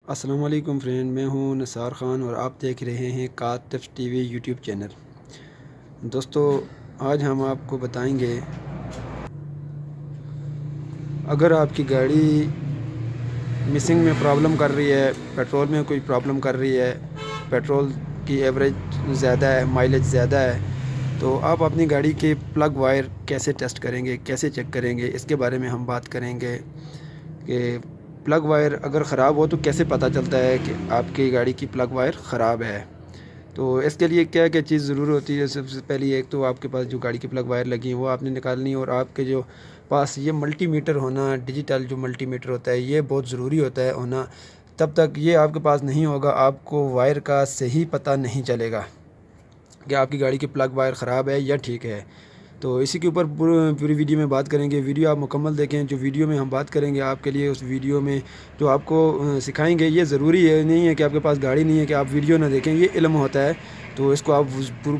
अस्सलाम वालेकुम फ्रेंड, मैं हूं निसार ख़ान और आप देख रहे हैं car tips TV YouTube channel. दोस्तों, आज हम आपको बताएंगे अगर आपकी गाड़ी मिसिंग में प्रॉब्लम कर रही है, पेट्रोल में कोई प्रॉब्लम कर रही है, पेट्रोल की एवरेज ज़्यादा है, माइलेज ज़्यादा है, तो आप अपनी गाड़ी के प्लग वायर कैसे टेस्ट करेंगे, कैसे चेक करेंगे, इसके बारे में हम बात करेंगे कि प्लग वायर अगर ख़राब हो तो कैसे पता चलता है कि आपकी गाड़ी की प्लग वायर ख़राब है। तो इसके लिए क्या क्या चीज़ ज़रूर होती है। सबसे पहली एक तो आपके पास जो गाड़ी की प्लग वायर लगी है वो आपने निकालनी है, और आपके जो पास ये मल्टीमीटर होना, डिजिटल जो मल्टीमीटर होता है, ये बहुत ज़रूरी होता है होना। तब तक ये आपके पास नहीं होगा, आपको वायर का सही पता नहीं चलेगा कि आपकी गाड़ी की प्लग वायर ख़राब है या ठीक है। तो इसी के ऊपर पूरी वीडियो में बात करेंगे। वीडियो आप मुकम्मल देखें। जो वीडियो में हम बात करेंगे आपके लिए, उस वीडियो में जो आपको सिखाएंगे, ये ज़रूरी है नहीं है कि आपके पास गाड़ी नहीं है कि आप वीडियो ना देखें, ये इल्म होता है। तो इसको आप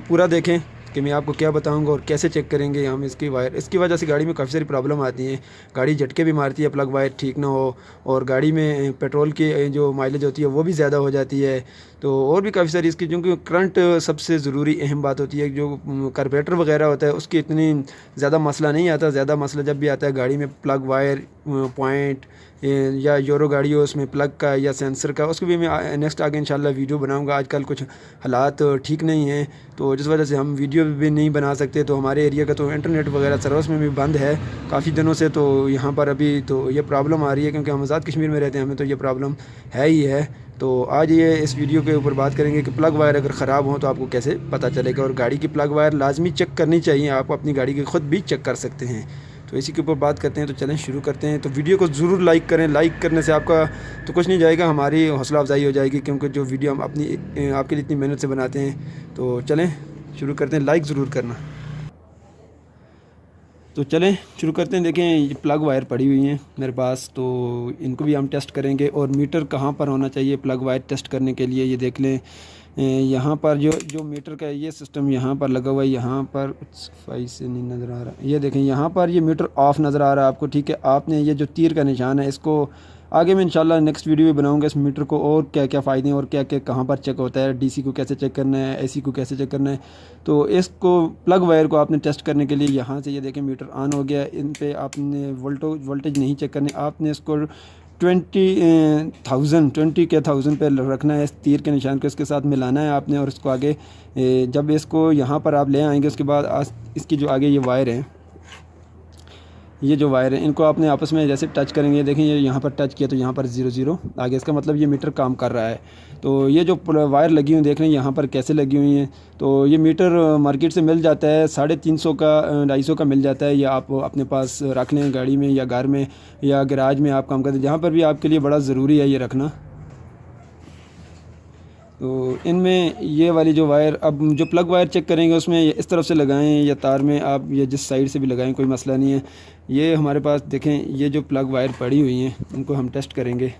पूरा देखें कि मैं आपको क्या बताऊंगा और कैसे चेक करेंगे हम इसकी वायर। इसकी वजह से गाड़ी में काफ़ी सारी प्रॉब्लम आती हैं, गाड़ी झटके भी मारती है प्लग वायर ठीक ना हो, और गाड़ी में पेट्रोल की जो माइलेज होती है वो भी ज़्यादा हो जाती है। तो और भी काफ़ी सारी इसकी, क्योंकि करंट सबसे ज़रूरी अहम बात होती है। जो कार्बोरेटर वगैरह होता है उसकी इतनी ज़्यादा मसला नहीं आता। ज़्यादा मसला जब भी आता है गाड़ी में प्लग वायर पॉइंट या यूरो गाड़ी हो उसमें प्लग का या सेंसर का, उसको भी मैं नेक्स्ट आगे इंशाल्लाह वीडियो बनाऊंगा। आजकल कुछ हालात ठीक नहीं हैं, तो जिस वजह से हम वीडियो भी नहीं बना सकते। तो हमारे एरिया का तो इंटरनेट वगैरह सर्विस में भी बंद है काफ़ी दिनों से। तो यहाँ पर अभी तो ये प्रॉब्लम आ रही है, क्योंकि हम आज़ाद कश्मीर में रहते हैं, हमें तो ये प्रॉब्लम है ही है। तो आज ये इस वीडियो के ऊपर बात करेंगे कि प्लग वायर अगर ख़राब हो तो आपको कैसे पता चलेगा। और गाड़ी की प्लग वायर लाजमी चेक करनी चाहिए, आप अपनी गाड़ी की ख़ुद भी चेक कर सकते हैं। तो इसी के ऊपर बात करते हैं। तो चलें शुरू करते हैं। तो वीडियो को ज़रूर लाइक करें। लाइक करने से आपका तो कुछ नहीं जाएगा, हमारी हौसला अफजाई हो जाएगी, क्योंकि जो वीडियो हम अपनी आपके लिए इतनी मेहनत से बनाते हैं। तो चलें शुरू करते हैं। लाइक ज़रूर करना। तो चलें शुरू करते हैं। देखें, ये प्लग वायर पड़ी हुई हैं मेरे पास, तो इनको भी हम टेस्ट करेंगे। और मीटर कहाँ पर होना चाहिए प्लग वायर टेस्ट करने के लिए, ये देख लें। यहाँ पर जो मीटर का ये सिस्टम यहाँ पर लगा हुआ है, यहाँ पर सफाई से नहीं नज़र आ रहा। ये देखें, यहाँ पर ये मीटर ऑफ नज़र आ रहा है आपको, ठीक है। आपने ये जो तीर का निशान है, इसको आगे मैं इंशाल्लाह नेक्स्ट वीडियो में बनाऊंगा इस मीटर को, और क्या क्या फ़ायदे हैं और क्या क्या कहाँ पर चेक होता है, डीसी को कैसे चेक करना है, एसी को कैसे चेक करना है। तो इसको प्लग वायर को आपने टेस्ट करने के लिए यहाँ से ये देखें मीटर ऑन हो गया। इन पे आपने वोल्टेज नहीं चेक करनी, आपने इसको 20,000 पे रखना है। इस तीर के निशान को इसके साथ मिलाना है आपने, और इसको आगे जब इसको यहाँ पर आप ले आएंगे, उसके बाद इसकी जो आगे ये वायर है, ये जो वायर है, इनको आपने आपस में जैसे टच करेंगे, देखें ये यहाँ पर टच किया तो यहाँ पर 0 आगे, इसका मतलब ये मीटर काम कर रहा है। तो ये जो वायर लगी हुई देख रहे हैं यहाँ पर कैसे लगी हुई हैं। तो ये मीटर मार्केट से मिल जाता है 350 का 250 का मिल जाता है। ये आप अपने पास रख लें गाड़ी में या घर में या गैराज में आप काम करते हैं, जहाँ पर भी आपके लिए बड़ा ज़रूरी है ये रखना। तो इनमें ये वाली जो वायर, अब जो प्लग वायर चेक करेंगे उसमें इस तरफ से लगाएं या तार में आप ये जिस साइड से भी लगाएं, कोई मसला नहीं है। ये हमारे पास देखें, ये जो प्लग वायर पड़ी हुई हैं इनको हम टेस्ट करेंगे।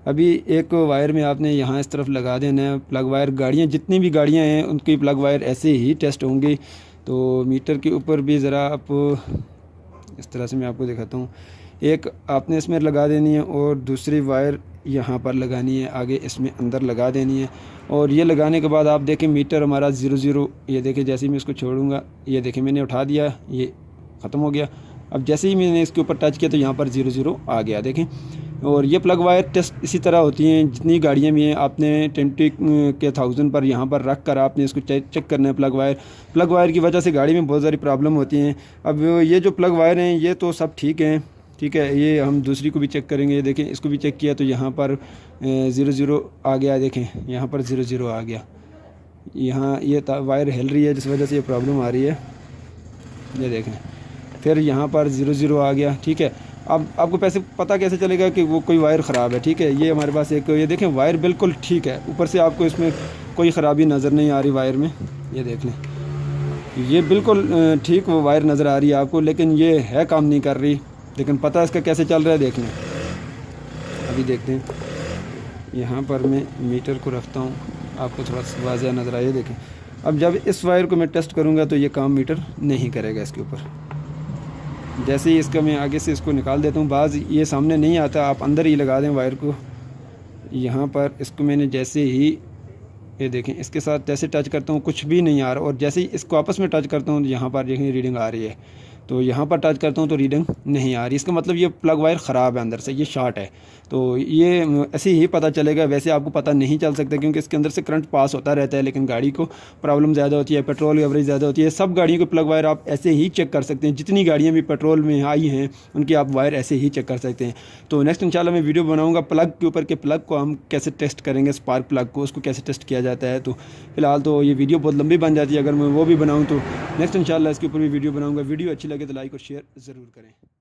अभी एक वायर में आपने यहाँ इस तरफ लगा देना है प्लग वायर। गाड़ियाँ जितनी भी गाड़ियाँ हैं उनकी प्लग वायर ऐसे ही टेस्ट होंगी। तो मीटर के ऊपर भी ज़रा आप इस तरह से मैं आपको दिखाता हूँ। एक आपने इसमें लगा देनी है और दूसरी वायर यहाँ पर लगानी है, आगे इसमें अंदर लगा देनी है। और ये लगाने के बाद आप देखें मीटर हमारा 0 ये देखें, जैसे ही मैं इसको छोड़ूंगा ये देखें मैंने उठा दिया, ये ख़त्म हो गया। अब जैसे ही मैंने इसके ऊपर टच किया तो यहाँ पर 0 आ गया, देखें। और ये प्लग वायर टेस्ट इसी तरह होती हैं जितनी गाड़ियाँ में हैं। आपने 20,000 पर यहाँ पर रख कर आपने इसको चेक करना है प्लग वायर की वजह से गाड़ी में बहुत सारी प्रॉब्लम होती हैं। अब ये जो प्लग वायर हैं ये तो सब ठीक हैं, ठीक है। ये हम दूसरी को भी चेक करेंगे। ये देखें, इसको भी चेक किया तो यहाँ पर 0 आ गया, देखें यहाँ पर 0 आ गया। यहाँ ये वायर हिल रही है जिस वजह से ये प्रॉब्लम आ रही है, ये देखें। फिर यहाँ पर 0 आ गया, ठीक है। अब आपको पता कैसे चलेगा कि वो कोई वायर ख़राब है, ठीक है। ये हमारे पास एक, ये देखें वायर बिल्कुल ठीक है, ऊपर से आपको इसमें कोई ख़राबी नज़र नहीं आ रही वायर में, ये देख लें। ये बिल्कुल ठीक वो वायर नज़र आ रही है आपको, लेकिन ये है काम नहीं कर रही। लेकिन पता इसका कैसे चल रहा है देख लें। अभी देखते हैं, यहाँ पर मैं मीटर को रखता हूँ, आपको थोड़ा वाज़ेह नज़र आए, देखें। अब जब इस वायर को मैं टेस्ट करूँगा तो ये काम मीटर नहीं करेगा इसके ऊपर। जैसे ही इसका मैं आगे से इसको निकाल देता हूँ, बाज़ ये सामने नहीं आता, आप अंदर ही लगा दें वायर को, यहाँ पर इसको मैंने जैसे ही, ये देखें, इसके साथ जैसे टच करता हूँ कुछ भी नहीं आ रहा, और जैसे ही इसको आपस में टच करता हूँ तो यहाँ पर देखें रीडिंग आ रही है। तो यहाँ पर टच करता हूँ तो रीडिंग नहीं आ रही, इसका मतलब ये प्लग वायर ख़राब है, अंदर से ये शॉर्ट है। तो ये ऐसे ही पता चलेगा, वैसे आपको पता नहीं चल सकता क्योंकि इसके अंदर से करंट पास होता रहता है, लेकिन गाड़ी को प्रॉब्लम ज़्यादा होती है, पेट्रोल एवरेज ज़्यादा होती है। सब गाड़ियों के प्लग वायर आप ऐसे ही चेक कर सकते हैं, जितनी गाड़ियाँ भी पेट्रोल में आई हैं उनकी आप वायर ऐसे ही चेक कर सकते हैं। तो नेक्स्ट इंशाल्लाह मैं वीडियो बनाऊँगा प्लग के ऊपर, के प्लग को हम कैसे टेस्ट करेंगे, स्पार्क प्लग को, उसको कैसे टेस्ट किया जाता है। तो फिलहाल तो ये वीडियो बहुत लंबी बन जाती है, अगर मैं वो भी बनाऊँ तो नेक्स्ट इंशाल्लाह इसके ऊपर भी वीडियो बनाऊँगा। वीडियो अच्छी लगे तो लाइक और शेयर ज़रूर करें।